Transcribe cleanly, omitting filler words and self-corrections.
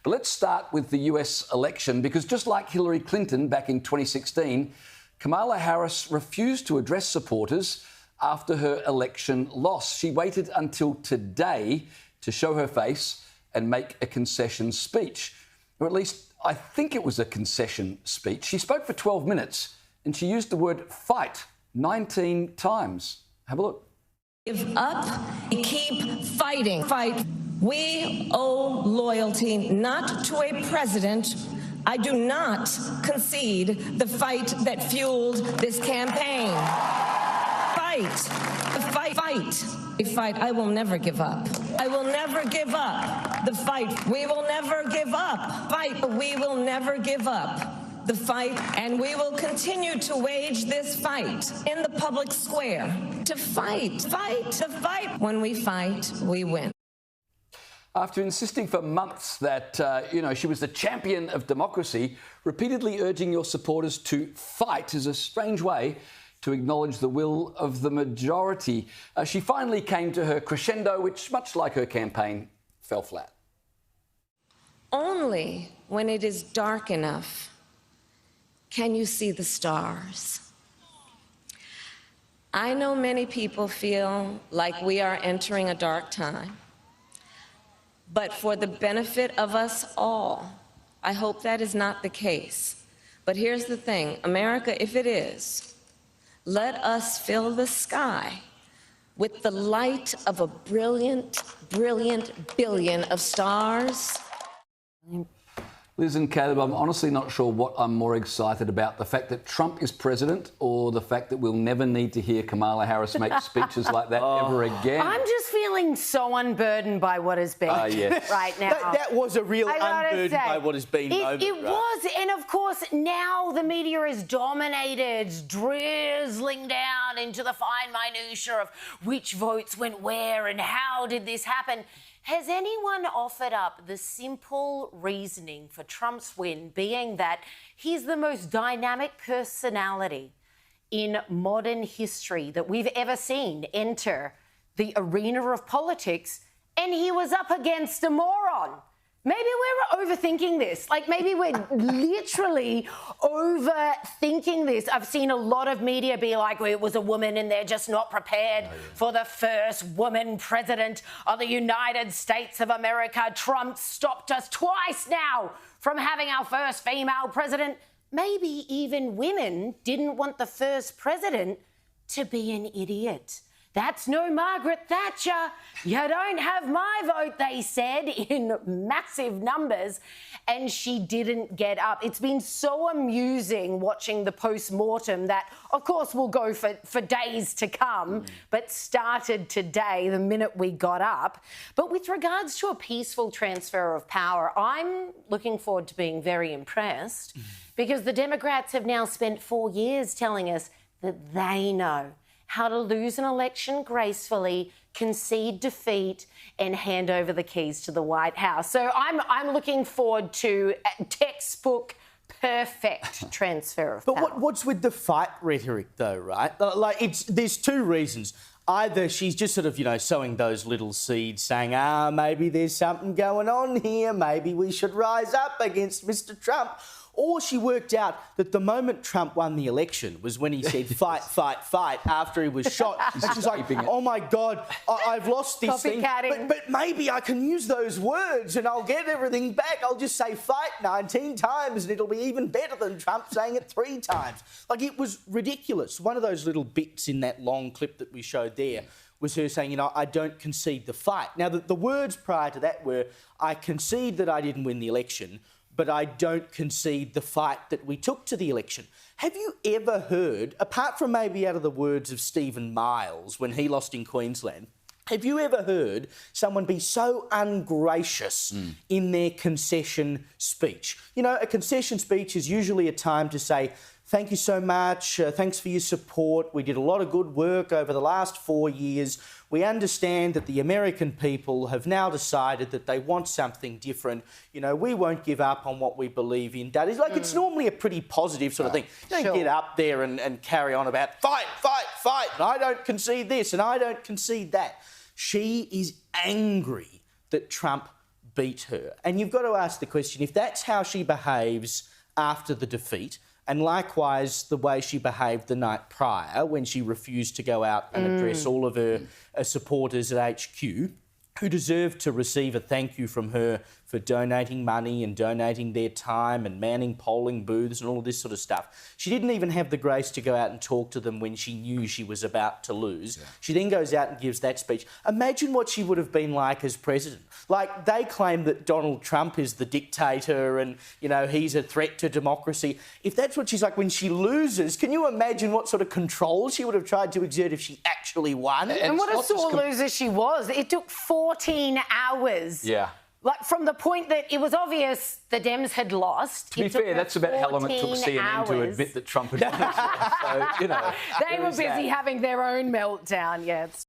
But let's start with the US election, because just like Hillary Clinton back in 2016, Kamala Harris refused to address supporters after her election loss. She waited until today to show her face and make a concession speech. Or at least I think it was a concession speech. She spoke for 12 minutes and she used the word fight 19 times. Have a look. Give up, keep fighting. Fight. We owe loyalty not to a president. I do not concede the fight that fueled this campaign. Fight. Fight. I will never give up. I will never give up. The fight. We will never give up. Fight. We will never give up. The fight, and we will continue to wage this fight in the public square. To fight. When we fight, we win. After insisting for months that, she was the champion of democracy, repeatedly urging your supporters to fight is a strange way to acknowledge the will of the majority. She finally came to her crescendo, which, much like her campaign, fell flat. Only when it is dark enough can you see the stars. I know many people feel like we are entering a dark time. But for the benefit of us all, I hope that is not the case. But here's the thing, America, if it is, let us fill the sky with the light of a brilliant, brilliant billion of stars. Liz and Caleb, I'm honestly not sure what I'm more excited about, the fact that Trump is president or the fact that we'll never need to hear Kamala Harris make speeches like that ever again. I'm just feeling so unburdened by what has been right now. That was a real unburdened by what has been moment. It was, and of course now the media is dominated, drizzling down into the fine minutiae of which votes went where and how did this happen. Has anyone offered up the simple reasoning for Trump's win being that he's the most dynamic personality in modern history that we've ever seen enter the arena of politics, and he was up against a moron? Maybe we're overthinking this. Like, maybe we're literally overthinking this. I've seen a lot of media be like, well, it was a woman and they're just not prepared for the first woman president of the United States of America. Trump stopped us twice now from having our first female president. Maybe even women didn't want the first president to be an idiot. That's no Margaret Thatcher. You don't have my vote, they said, in massive numbers. And she didn't get up. It's been so amusing watching the post-mortem that, of course, will go for days to come, but started today, the minute we got up. But with regards to a peaceful transfer of power, I'm looking forward to being very impressed because the Democrats have now spent 4 years telling us that they know how to lose an election gracefully, concede defeat, and hand over the keys to the White House. So I'm looking forward to a textbook perfect transfer of power. But what's with the fight rhetoric, though, right? There's two reasons. Either she's just sort of, sowing those little seeds, saying, maybe there's something going on here, maybe we should rise up against Mr. Trump. Or she worked out that the moment Trump won the election was when he said fight, fight, fight after he was shot. And she's like, oh, my God, I've lost this thing. But maybe I can use those words and I'll get everything back. I'll just say fight 19 times and it'll be even better than Trump saying it 3 times. Like, it was ridiculous. One of those little bits in that long clip that we showed there was her saying, I don't concede the fight. Now, the words prior to that were, I concede that I didn't win the election, but I don't concede the fight that we took to the election. Have you ever heard, apart from maybe out of the words of Stephen Miles when he lost in Queensland, have you ever heard someone be so ungracious in their concession speech? A concession speech is usually a time to say, thank you so much, thanks for your support. We did a lot of good work over the last 4 years. We understand that the American people have now decided that they want something different. We won't give up on what we believe in. Dad, it's normally a pretty positive sort of thing. You don't get up there and carry on about fight, fight, fight, and I don't concede this and I don't concede that. She is angry that Trump beat her. And you've got to ask the question, if that's how she behaves after the defeat, and likewise the way she behaved the night prior when she refused to go out and address all of her supporters at HQ, who deserved to receive a thank you from her for donating money and donating their time and manning polling booths and all of this sort of stuff. She didn't even have the grace to go out and talk to them when she knew she was about to lose. Yeah. She then goes out and gives that speech. Imagine what she would have been like as president. Like, they claim that Donald Trump is the dictator and, you know, he's a threat to democracy. If that's what she's like when she loses, can you imagine what sort of control she would have tried to exert if she actually won? And what a sore loser she was. It took 14 hours. Yeah. Like, from the point that it was obvious the Dems had lost. To be fair, that's about how long it took CNN to admit that Trump had won. So, you know. They were busy having their own meltdown, yeah.